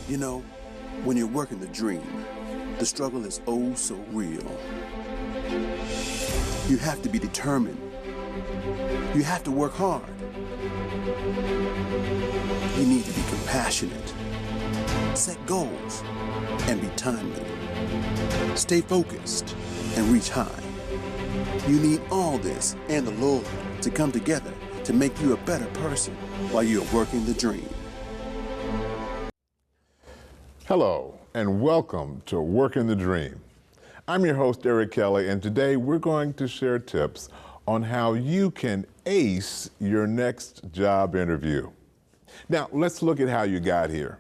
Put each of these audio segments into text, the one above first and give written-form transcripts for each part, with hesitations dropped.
You know, when you're working the dream, the struggle is oh so real. You have to be determined. You have to work hard. You need to be compassionate, set goals, and be timely. Stay focused and reach high. You need all this and the Lord to come together to make you a better person while you're working the dream. Hello, and welcome to Working the Dream. I'm your host, Eric Kelly, and today we're going to share tips on how you can ace your next job interview. Now, let's look at how you got here.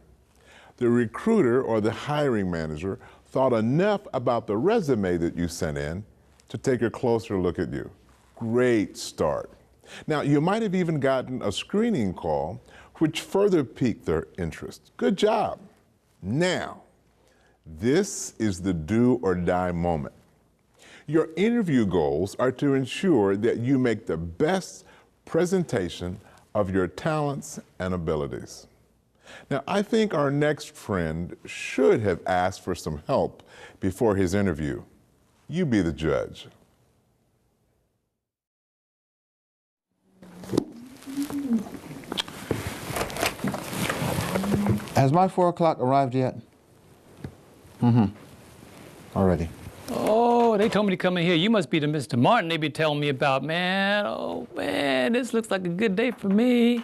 The recruiter or the hiring manager thought enough about the resume that you sent in to take a closer look at you. Great start. Now, you might have even gotten a screening call, which further piqued their interest. Good job. Now, this is the do or die moment. Your interview goals are to ensure that you make the best presentation of your talents and abilities. Now, I think our next friend should have asked for some help before his interview. You be the judge. Has my 4 o'clock arrived yet? Already. Oh, they told me to come in here. You must be the Mr. Martin they be telling me about, man. Oh, man, this looks like a good day for me.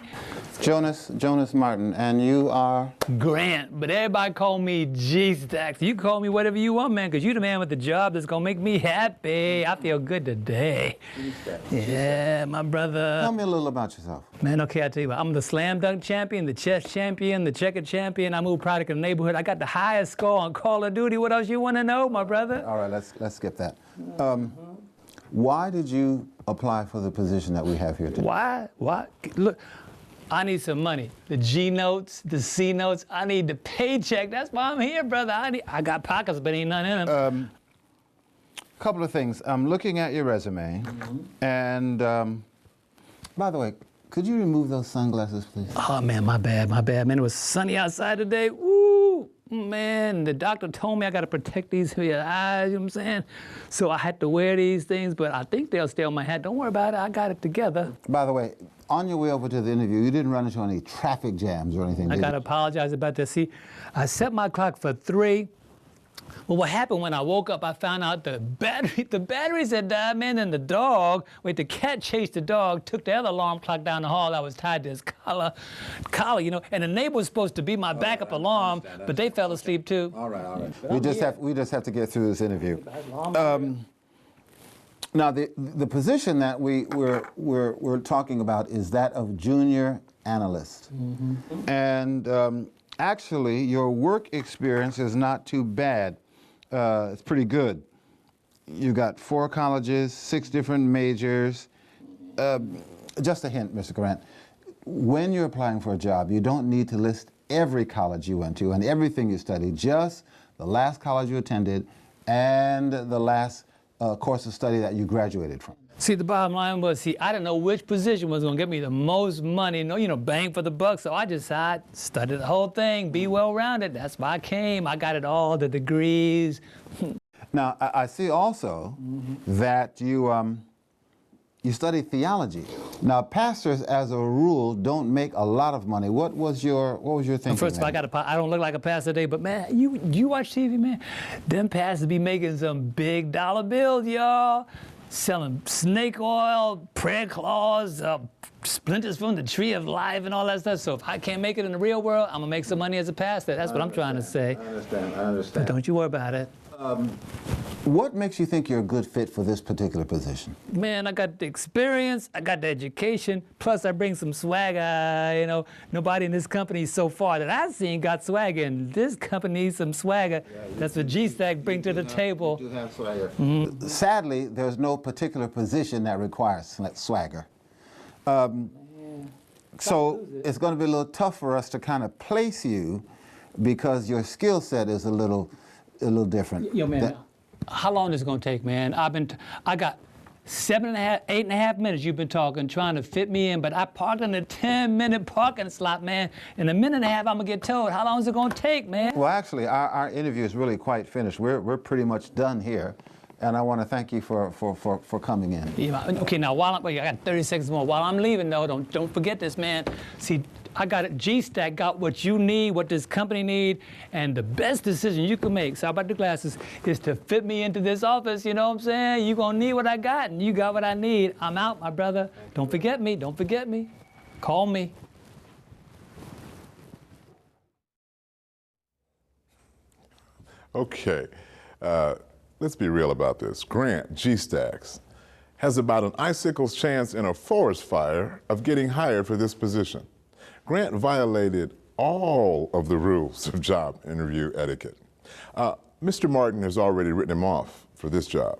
Jonas Martin, and you are? Grant, but everybody call me G-Stacks. You call me whatever you want, man, because you the man with the job that's going to make me happy. I feel good today. Yeah, my brother. Tell me a little about yourself. Man, okay, I tell you what, I'm the slam dunk champion, the chess champion, the checker champion. I move product in the neighborhood. I got the highest score on Call of Duty. What else you want to know, my brother? All right, let's skip that. Why did you apply for the position that we have here today? Why? Look, I need some money. The G notes, the C notes. I need the paycheck. That's why I'm here, brother. I got pockets, but ain't none in them. Couple of things. I'm looking at your resume, and by the way, could you remove those sunglasses, please? Oh man, my bad. Man, it was sunny outside today. Woo! Man, the doctor told me I got to protect these here eyes, you know what I'm saying? So I had to wear these things, but I think they'll stay on my head. Don't worry about it. I got it together. By the way, on your way over to the interview, you didn't run into any traffic jams or anything, I did got to you? apologize about that. See, I set my clock for 3. Well, what happened when I woke up, I found out the batteries had died, man, and the cat chased the dog, took the other alarm clock down the hall. I was tied to his collar, you know, and the neighbor was supposed to be my backup alarm, but they fell asleep too. All right. We just have to get through this interview. Now, the position that we're talking about is that of junior analyst. And actually, your work experience is not too bad. It's pretty good. You got 4 colleges, 6 different majors. Just a hint, Mr. Grant. When you're applying for a job, you don't need to list every college you went to and everything you studied, just the last college you attended and the last course of study that you graduated from. See, the bottom line was, I didn't know which position was going to get me the most money, you know, bang for the buck. So I decided, studied the whole thing, be well-rounded. That's why I came. I got it all, the degrees. Now, I see also that you studied theology. Now, pastors, as a rule, don't make a lot of money. What was your thinking? First of all, I don't look like a pastor today, but man, you watch TV, man. Them pastors be making some big dollar bills, y'all. Selling snake oil, prayer claws, splinters from the tree of life and all that stuff. So if I can't make it in the real world, I'm gonna make some money as a pastor. That's what I'm trying to say. I understand. But don't you worry about it. What makes you think you're a good fit for this particular position? Man, I got the experience, I got the education, plus I bring some swagger. You know, nobody in this company so far that I've seen got swagger, and this company needs some swagger. That's what G-Stack bring to the table. You do have swagger. Sadly, there's no particular position that requires swagger. So it's going to be a little tough for us to kind of place you because your skill set is a little different. Yo, man, how long is it going to take, man? I got 8.5 minutes you've been talking, trying to fit me in, but I parked in a 10-minute parking slot, man. In a minute and a half, I'm gonna get told. How long is it gonna take, man? Well, actually, our interview is really quite finished. We're pretty much done here, and I want to thank you for coming in. Yeah, okay, now wait, I got 30 seconds more. While I'm leaving, though, don't forget this, man. See, I got it. G-Stack got what you need, what this company need, and the best decision you can make, sorry about the glasses, is to fit me into this office, you know what I'm saying? You gonna need what I got, and you got what I need. I'm out, my brother. Don't forget me, don't forget me. Call me. Okay, let's be real about this. Grant G-Stacks has about an icicle's chance in a forest fire of getting hired for this position. Grant violated all of the rules of job interview etiquette. Mr. Martin has already written him off for this job.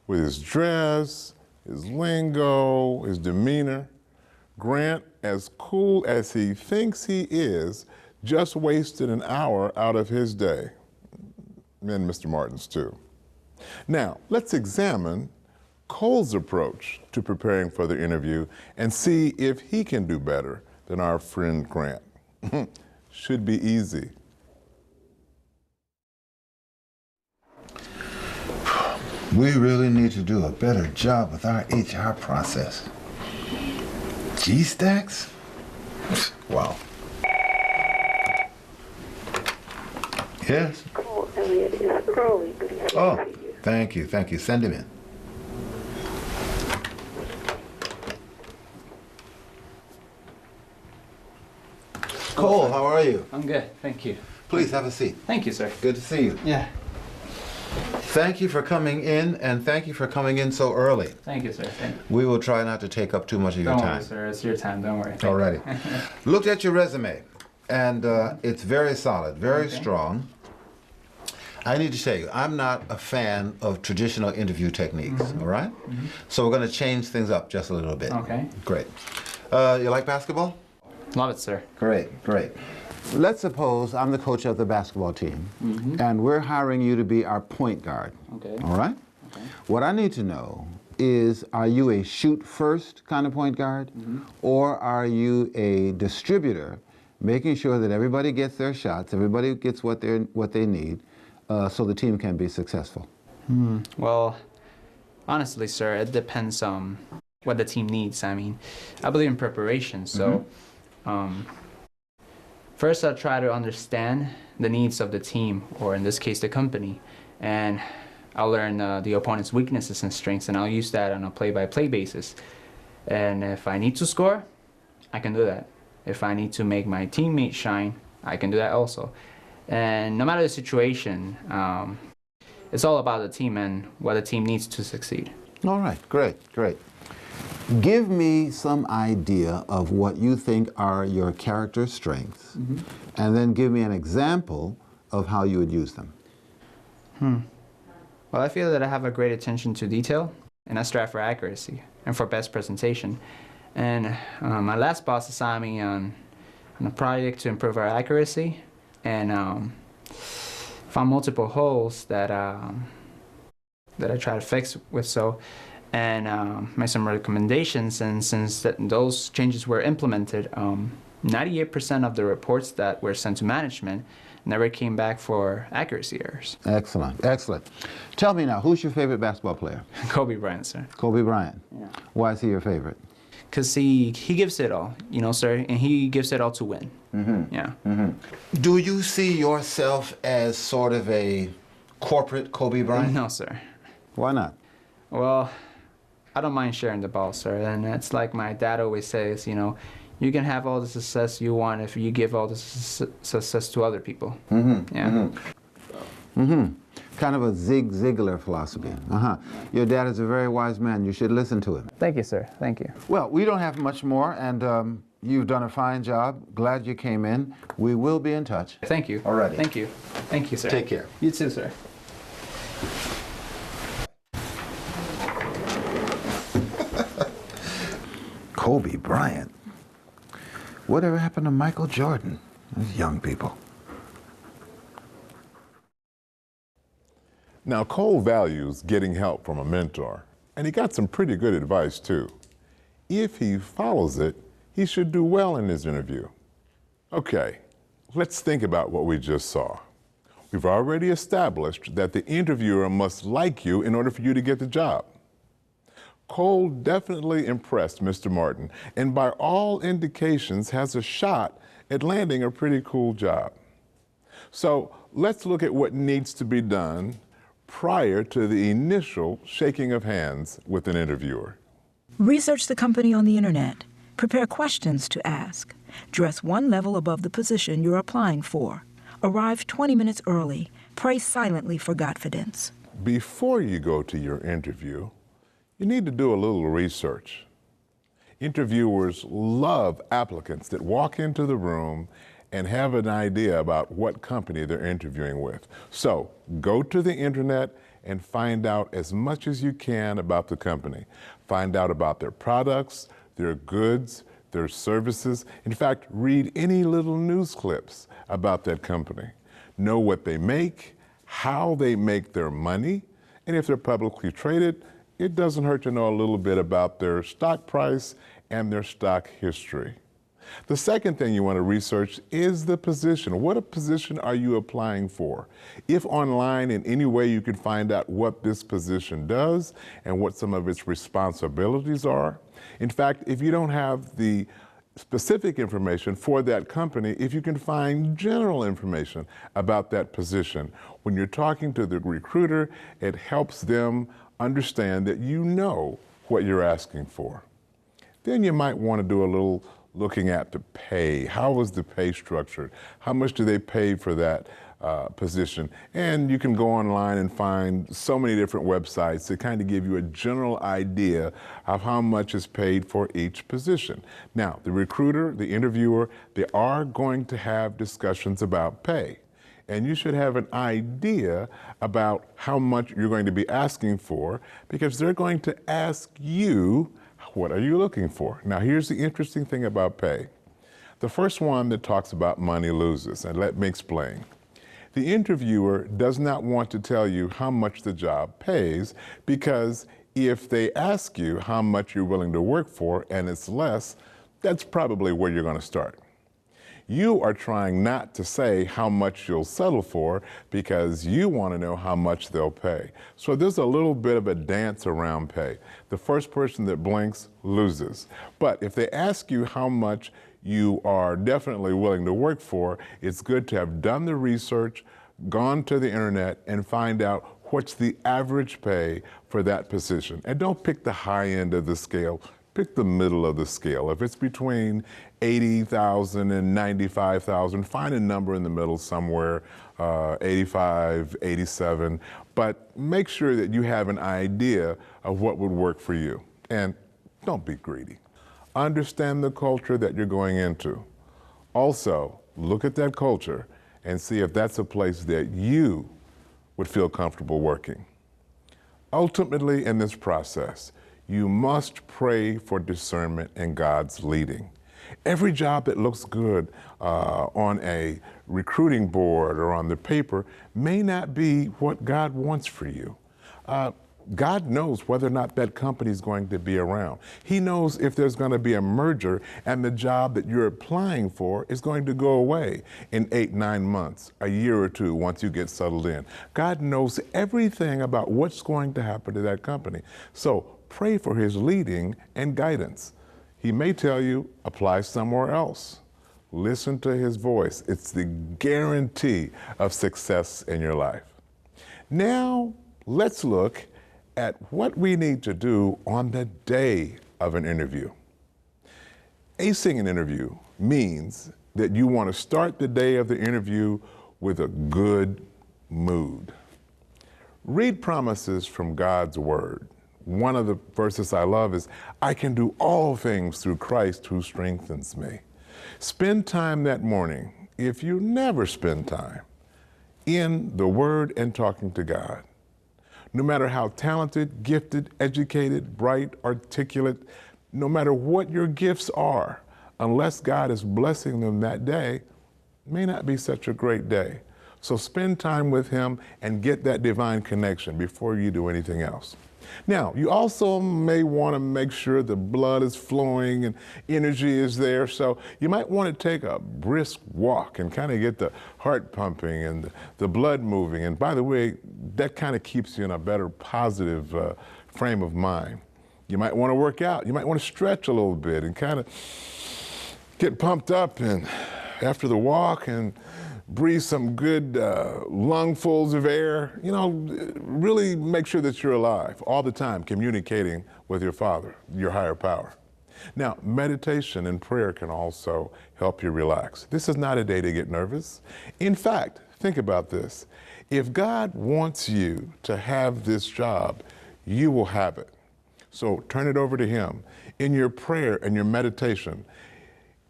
With his dress, his lingo, his demeanor, Grant, as cool as he thinks he is, just wasted an hour out of his day. And Mr. Martin's too. Now, let's examine Cole's approach to preparing for the interview and see if he can do better than our friend Grant. Should be easy. We really need to do a better job with our HR process. G-Stacks? Wow. Yes? Cole Elliott is early. Oh, thank you. Send him in. Cole, how are you? I'm good, thank you. Please have a seat. Thank you, sir. Good to see you. Yeah. Thank you for coming in, and thank you for coming in so early. Thank you, sir. Thank you. We will try not to take up too much of your Don't time. worry, sir. It's your time. Don't worry. Alrighty. Looked at your resume, and it's very solid, very Okay. strong. I need to tell you, I'm not a fan of traditional interview techniques, all right? So we're going to change things up just a little bit. Okay. Great. You like basketball? Love it, sir. Great. Let's suppose I'm the coach of the basketball team, and we're hiring you to be our point guard. Okay. All right? Okay. What I need to know is, are you a shoot-first kind of point guard, or are you a distributor, making sure that everybody gets their shots, everybody gets what they need, so the team can be successful? Well, honestly, sir, it depends on what the team needs. I mean, I believe in preparation, so first I'll try to understand the needs of the team, or in this case, the company, and I'll learn the opponent's weaknesses and strengths, and I'll use that on a play-by-play basis. And if I need to score, I can do that. If I need to make my teammates shine, I can do that also. And no matter the situation, it's all about the team and what the team needs to succeed. All right, great. Give me some idea of what you think are your character strengths, and then give me an example of how you would use them. Well, I feel that I have a great attention to detail, and I strive for accuracy and for best presentation. And my last boss assigned me on a project to improve our accuracy, and found multiple holes that I try to fix with and made some recommendations. And since those changes were implemented, 98% of the reports that were sent to management never came back for accuracy errors. Excellent. Tell me now, who's your favorite basketball player? Kobe Bryant, sir. Kobe Bryant. Yeah. Why is he your favorite? Because he gives it all, sir, and he gives it all to win. Yeah. Do you see yourself as sort of a corporate Kobe Bryant? No, sir. Why not? Well, I don't mind sharing the ball, sir, and it's like my dad always says, you can have all the success you want if you give all the success to other people. Kind of a Zig Ziglar philosophy. Your dad is a very wise man. You should listen to him. Thank you, sir. Thank you. Well, we don't have much more, and you've done a fine job. Glad you came in. We will be in touch. Thank you. Alrighty. Thank you. Thank you, sir. Take care. You too, sir. Kobe Bryant. Whatever happened to Michael Jordan? Those young people. Now, Cole values getting help from a mentor And he got some pretty good advice too. If he follows it, he should do well in his interview. Okay, let's think about what we just saw. We've already established that the interviewer must like you in order for you to get the job. Cole definitely impressed Mr. Martin, and by all indications has a shot at landing a pretty cool job. So let's look at what needs to be done prior to the initial shaking of hands with an interviewer. Research the company on the internet. Prepare questions to ask. Dress one level above the position you're applying for. Arrive 20 minutes early. Pray silently for Godfidence. Before you go to your interview, you need to do a little research. Interviewers love applicants that walk into the room and have an idea about what company they're interviewing with. So go to the internet and find out as much as you can about the company. Find out about their products, their goods, their services. In fact, read any little news clips about that company. Know what they make, how they make their money, and if they're publicly traded, it doesn't hurt to know a little bit about their stock price and their stock history. The second thing you want to research is the position. What position are you applying for? If online in any way you can find out what this position does and what some of its responsibilities are. In fact, if you don't have the specific information for that company, if you can find general information about that position, when you're talking to the recruiter, it helps them understand that you know what you're asking for. Then you might want to do a little looking at the pay. How was the pay structured? How much do they pay for that position? And you can go online and find so many different websites that kind of give you a general idea of how much is paid for each position. Now, the recruiter, the interviewer, they are going to have discussions about pay. And you should have an idea about how much you're going to be asking for, because they're going to ask you, what are you looking for? Now, here's the interesting thing about pay. The first one that talks about money loses, and let me explain. The interviewer does not want to tell you how much the job pays, because if they ask you how much you're willing to work for and it's less, that's probably where you're going to start. You are trying not to say how much you'll settle for because you want to know how much they'll pay. So there's a little bit of a dance around pay. The first person that blinks loses. But if they ask you how much you are definitely willing to work for, it's good to have done the research, gone to the internet, and find out what's the average pay for that position. And don't pick the high end of the scale. Pick the middle of the scale. If it's between $80,000 and $95,000, find a number in the middle somewhere, 85, 87, but make sure that you have an idea of what would work for you. And don't be greedy. Understand the culture that you're going into. Also, look at that culture and see if that's a place that you would feel comfortable working. Ultimately, in this process, you must pray for discernment and God's leading. Every job that looks good on a recruiting board or on the paper may not be what God wants for you. God knows whether or not that company is going to be around. He knows if there's going to be a merger and the job that you're applying for is going to go away in 8, 9 months, a year or two once you get settled in. God knows everything about what's going to happen to that company. So pray for his leading and guidance. He may tell you, apply somewhere else. Listen to his voice. It's the guarantee of success in your life. Now, let's look at what we need to do on the day of an interview. Acing an interview means that you want to start the day of the interview with a good mood. Read promises from God's word. One of the verses I love is, I can do all things through Christ who strengthens me. Spend time that morning, if you never spend time, in the Word and talking to God. No matter how talented, gifted, educated, bright, articulate, no matter what your gifts are, unless God is blessing them that day, it may not be such a great day. So spend time with him and get that divine connection before you do anything else. Now, you also may want to make sure the blood is flowing and energy is there, so you might want to take a brisk walk and kind of get the heart pumping and the blood moving. And by the way, that kind of keeps you in a better positive frame of mind. You might want to work out. You might want to stretch a little bit and kind of get pumped up and after the walk and breathe some good lungfuls of air. You know, really make sure that you're alive all the time, communicating with your Father, your higher power. Now, meditation and prayer can also help you relax. This is not a day to get nervous. In fact, think about this. If God wants you to have this job, you will have it. So turn it over to Him. In your prayer and your meditation,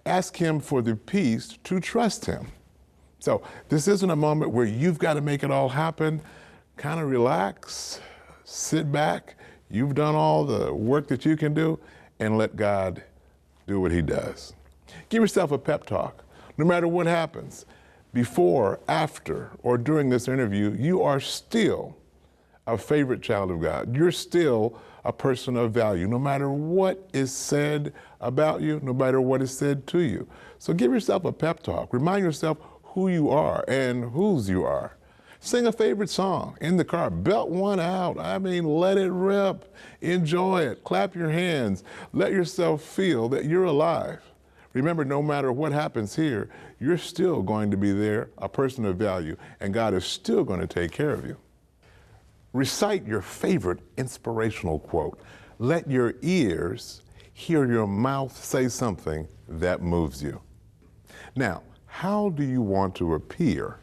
ask Him for the peace to trust Him. So this isn't a moment where you've got to make it all happen. Kind of relax, sit back. You've done all the work that you can do, and let God do what He does. Give yourself a pep talk. No matter what happens, before, after, or during this interview, you are still a favorite child of God. You're still a person of value, no matter what is said about you, no matter what is said to you. So give yourself a pep talk. Remind yourself who you are and whose you are. Sing a favorite song in the car. Belt one out. I mean, let it rip. Enjoy it. Clap your hands. Let yourself feel that you're alive. Remember, no matter what happens here, you're still going to be there, a person of value, and God is still going to take care of you. Recite your favorite inspirational quote. Let your ears hear your mouth say something that moves you. Now, how do you want to appear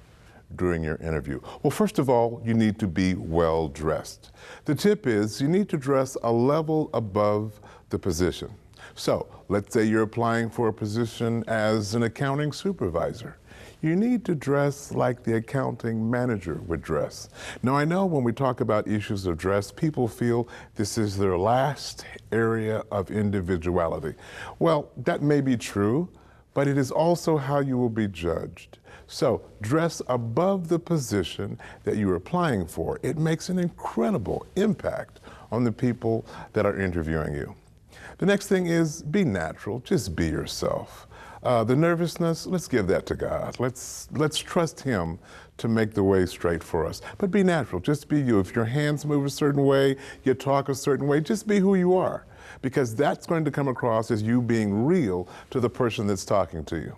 during your interview? Well, first of all, you need to be well dressed. The tip is you need to dress a level above the position. So let's say you're applying for a position as an accounting supervisor. You need to dress like the accounting manager would dress. Now, I know when we talk about issues of dress, people feel this is their last area of individuality. Well, that may be true, but it is also how you will be judged. So dress above the position that you're applying for. It makes an incredible impact on the people that are interviewing you. The next thing is be natural, just be yourself. The nervousness, let's give that to God. Let's trust Him to make the way straight for us. But be natural, just be you. If your hands move a certain way, you talk a certain way, just be who you are, because that's going to come across as you being real to the person that's talking to you.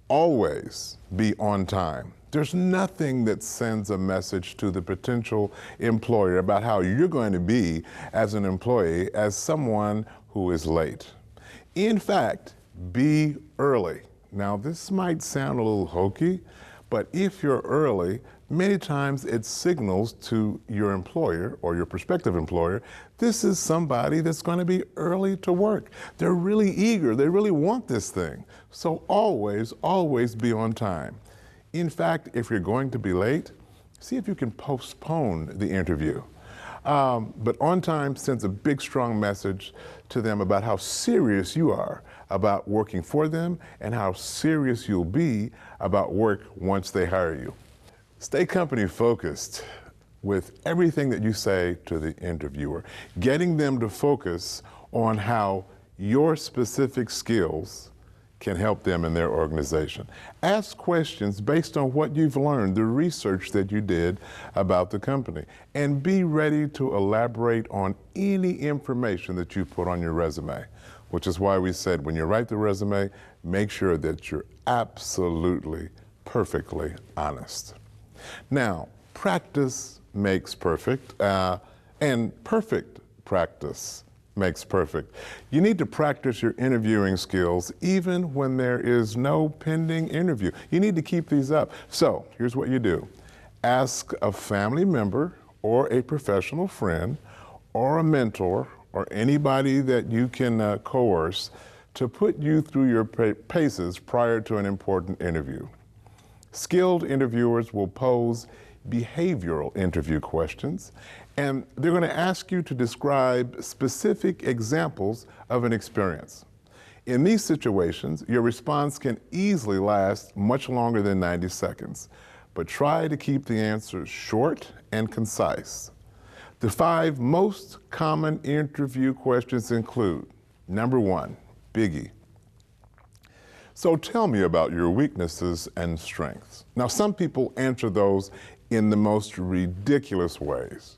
Always be on time. There's nothing that sends a message to the potential employer about how you're going to be as an employee as someone who is late. In fact, be early. Now, this might sound a little hokey, but if you're early, many times it signals to your employer or your prospective employer, this is somebody that's going to be early to work. They're really eager. They really want this thing. So always, always be on time. In fact, if you're going to be late, see if you can postpone the interview. But on time sends a big, strong message to them about how serious you are about working for them and how serious you'll be about work once they hire you. Stay company focused with everything that you say to the interviewer, getting them to focus on how your specific skills can help them in their organization. Ask questions based on what you've learned, the research that you did about the company, and be ready to elaborate on any information that you put on your resume, which is why we said when you write the resume, make sure that you're absolutely, perfectly honest. Now, practice makes perfect, and perfect practice makes perfect. You need to practice your interviewing skills even when there is no pending interview. You need to keep these up. So here's what you do. Ask a family member or a professional friend or a mentor or anybody that you can coerce to put you through your paces prior to an important interview. Skilled interviewers will pose behavioral interview questions, and they're going to ask you to describe specific examples of an experience. In these situations, your response can easily last much longer than 90 seconds, but try to keep the answers short and concise. The 5 most common interview questions include, number 1, biggie. So tell me about your weaknesses and strengths. Now, some people answer those in the most ridiculous ways.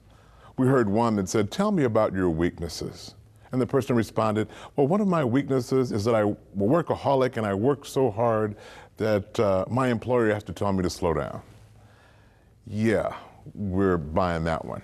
We heard one that said, tell me about your weaknesses. And the person responded, well, one of my weaknesses is that I'm a workaholic and I work so hard that my employer has to tell me to slow down. Yeah, we're buying that one.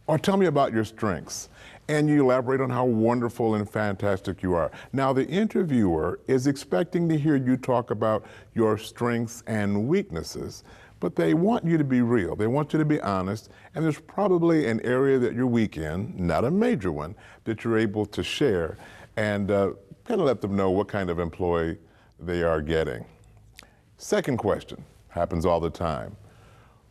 Or tell me about your strengths. And you elaborate on how wonderful and fantastic you are. Now, the interviewer is expecting to hear you talk about your strengths and weaknesses, but they want you to be real. They want you to be honest, and there's probably an area that you're weak in, not a major one, that you're able to share and kind of let them know what kind of employee they are getting. Second question, happens all the time.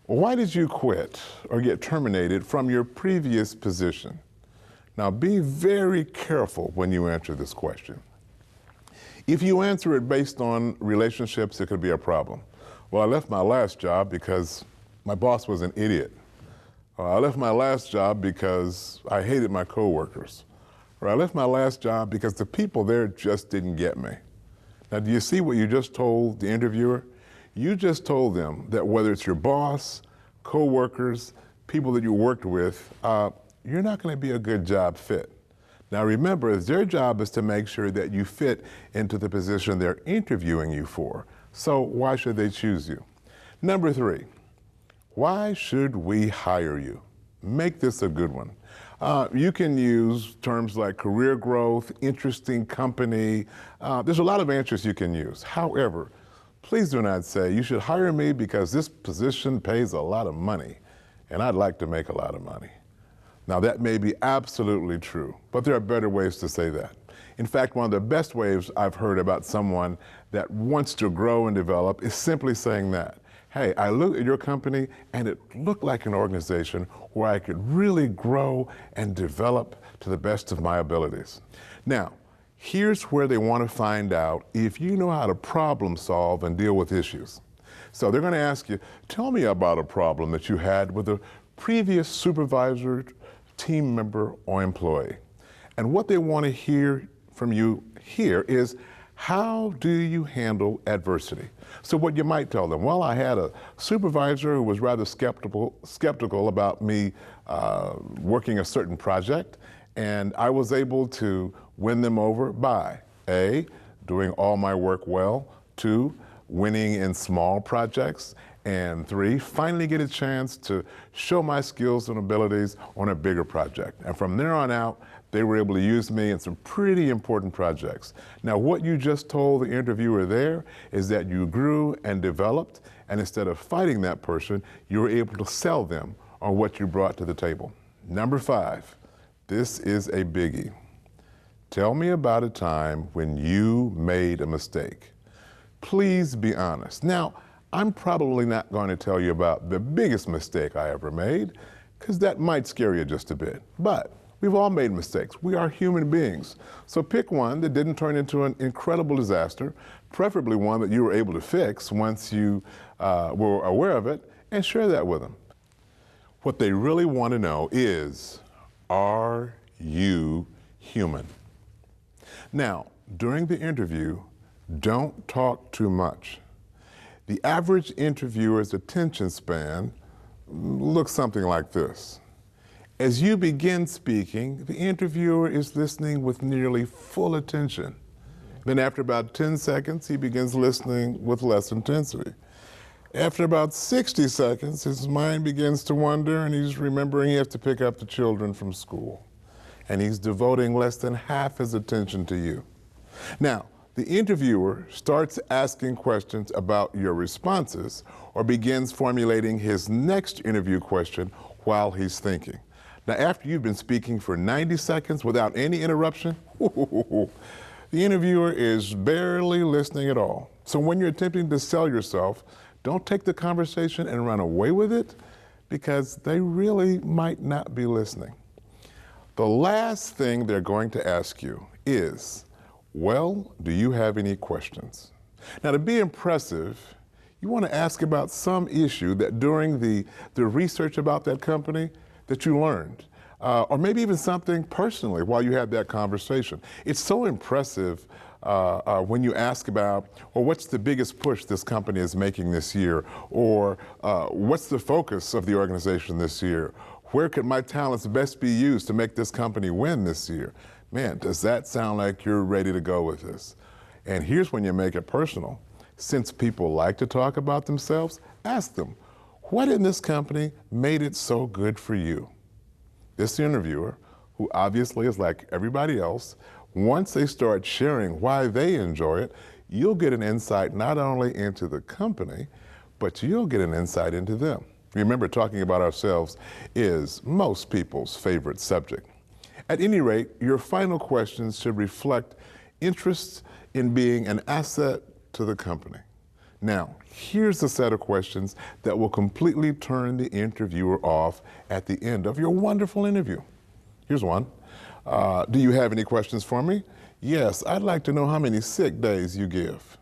Why did you quit or get terminated from your previous position? Now, be very careful when you answer this question. If you answer it based on relationships, it could be a problem. Well, I left my last job because my boss was an idiot. I left my last job because I hated my coworkers. Or I left my last job because the people there just didn't get me. Now, do you see what you just told the interviewer? You just told them that whether it's your boss, coworkers, people that you worked with, you're not going to be a good job fit. Now remember, their job is to make sure that you fit into the position they're interviewing you for. So why should they choose you? Number 3, why should we hire you? Make this a good one. You can use terms like career growth, interesting company. There's a lot of answers you can use. However, please do not say, you should hire me because this position pays a lot of money, and I'd like to make a lot of money. Now, that may be absolutely true, but there are better ways to say that. In fact, one of the best ways I've heard about someone that wants to grow and develop is simply saying that. Hey, I looked at your company and it looked like an organization where I could really grow and develop to the best of my abilities. Now, here's where they want to find out if you know how to problem solve and deal with issues. So they're going to ask you, tell me about a problem that you had with a previous supervisor, team member, or employee. And what they want to hear from you here is, how do you handle adversity? So what you might tell them, well, I had a supervisor who was rather skeptical about me working a certain project, and I was able to win them over by A, doing all my work well, 2, winning in small projects, and 3, finally get a chance to show my skills and abilities on a bigger project. And from there on out, they were able to use me in some pretty important projects. Now, what you just told the interviewer there is that you grew and developed, and instead of fighting that person, you were able to sell them on what you brought to the table. Number 5, this is a biggie. Tell me about a time when you made a mistake. Please be honest. Now, I'm probably not going to tell you about the biggest mistake I ever made, because that might scare you just a bit. But we've all made mistakes. We are human beings. So pick one that didn't turn into an incredible disaster, preferably one that you were able to fix once you were aware of it, and share that with them. What they really want to know is, are you human? Now, during the interview, don't talk too much. The average interviewer's attention span looks something like this. As you begin speaking, the interviewer is listening with nearly full attention. Then after about 10 seconds, he begins listening with less intensity. After about 60 seconds, his mind begins to wander and he's remembering he has to pick up the children from school. And he's devoting less than half his attention to you. Now, the interviewer starts asking questions about your responses or begins formulating his next interview question while he's thinking. Now, after you've been speaking for 90 seconds without any interruption, the interviewer is barely listening at all. So when you're attempting to sell yourself, don't take the conversation and run away with it, because they really might not be listening. The last thing they're going to ask you is, well, do you have any questions? Now, to be impressive, you want to ask about some issue that during the research about that company that you learned. or maybe even something personally while you have that conversation. It's so impressive when you ask about, well, what's the biggest push this company is making this year? Or what's the focus of the organization this year? Where could my talents best be used to make this company win this year? Man, does that sound like you're ready to go with this? And here's when you make it personal. Since people like to talk about themselves, ask them, what in this company made it so good for you? This interviewer, who obviously is like everybody else, once they start sharing why they enjoy it, you'll get an insight not only into the company, but you'll get an insight into them. Remember, talking about ourselves is most people's favorite subject. At any rate, your final questions should reflect interest in being an asset to the company. Now, here's a set of questions that will completely turn the interviewer off at the end of your wonderful interview. Here's one. Do you have any questions for me? Yes, I'd like to know how many sick days you give.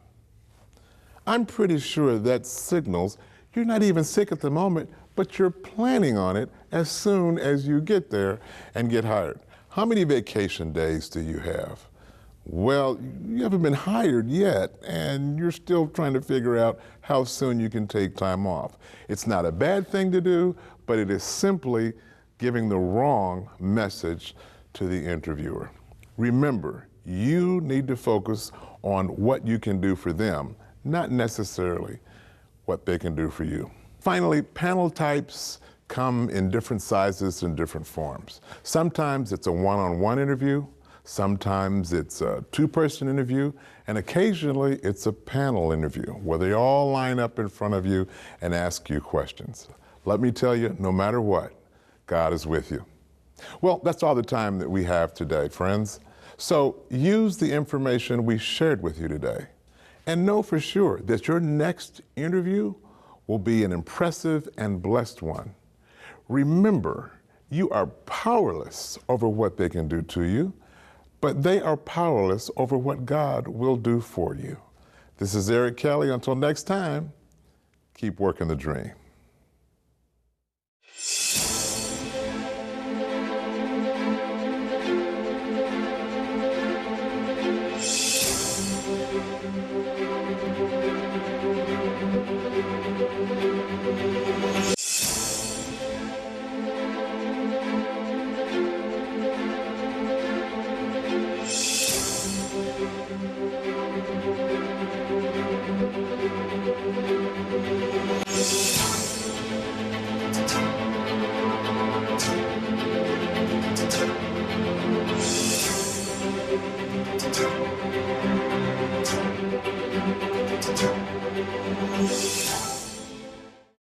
I'm pretty sure that signals you're not even sick at the moment, but you're planning on it as soon as you get there and get hired. How many vacation days do you have? Well, you haven't been hired yet, and you're still trying to figure out how soon you can take time off. It's not a bad thing to do, but it is simply giving the wrong message to the interviewer. Remember, you need to focus on what you can do for them, not necessarily what they can do for you. Finally, panel types come in different sizes and different forms. Sometimes it's a one-on-one interview, sometimes it's a two-person interview, and occasionally it's a panel interview where they all line up in front of you and ask you questions. Let me tell you, no matter what, God is with you. Well, that's all the time that we have today, friends. So use the information we shared with you today, and know for sure that your next interview will be an impressive and blessed one. Remember, you are powerless over what they can do to you, but they are powerless over what God will do for you. This is Eric Kelly. Until next time, keep working the dream.